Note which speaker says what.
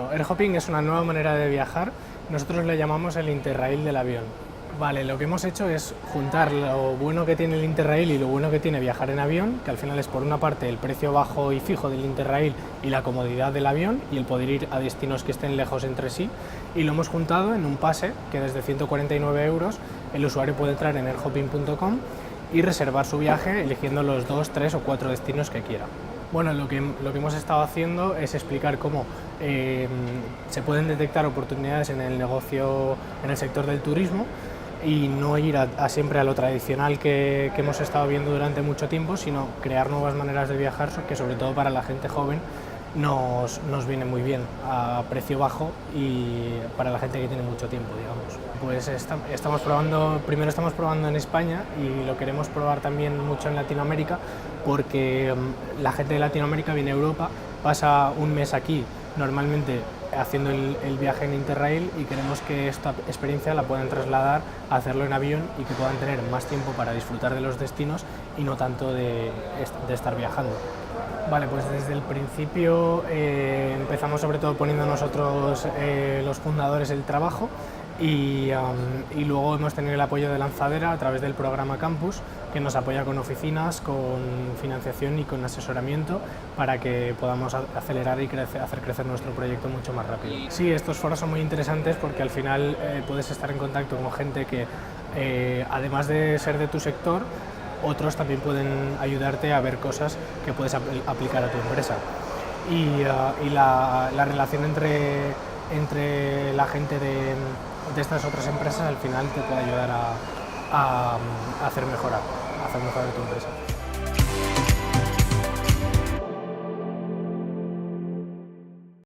Speaker 1: Bueno, airhopping es una nueva manera de viajar, nosotros le llamamos el Interrail del avión. Vale, lo que hemos hecho es juntar lo bueno que tiene el Interrail y lo bueno que tiene viajar en avión, que al final es por una parte el precio bajo y fijo del Interrail y la comodidad del avión y el poder ir a destinos que estén lejos entre sí, y lo hemos juntado en un pase que desde 149 euros el usuario puede entrar en airhopping.com y reservar su viaje eligiendo los 2, 3 o 4 destinos que quiera. Bueno, lo que hemos estado haciendo es explicar cómo se pueden detectar oportunidades en el negocio, en el sector del turismo, y no ir siempre a lo tradicional que hemos estado viendo durante mucho tiempo, sino crear nuevas maneras de viajar que sobre todo para la gente joven nos viene muy bien, a precio bajo y para la gente que tiene mucho tiempo, digamos. Pues primero estamos probando en España y lo queremos probar también mucho en Latinoamérica, porque la gente de Latinoamérica viene a Europa, pasa un mes aquí normalmente haciendo el viaje en Interrail, y queremos que esta experiencia la puedan trasladar a hacerlo en avión y que puedan tener más tiempo para disfrutar de los destinos y no tanto de estar viajando. Vale, pues desde el principio empezamos sobre todo poniendo nosotros los fundadores el trabajo, y luego hemos tenido el apoyo de Lanzadera a través del programa Campus, que nos apoya con oficinas, con financiación y con asesoramiento para que podamos acelerar y hacer crecer nuestro proyecto mucho más rápido. Sí, estos foros son muy interesantes porque al final puedes estar en contacto con gente que, además de ser de tu sector, otros también pueden ayudarte a ver cosas que puedes aplicar a tu empresa. Y la relación entre la gente de estas otras empresas al final te puede ayudar a hacer mejorar tu empresa.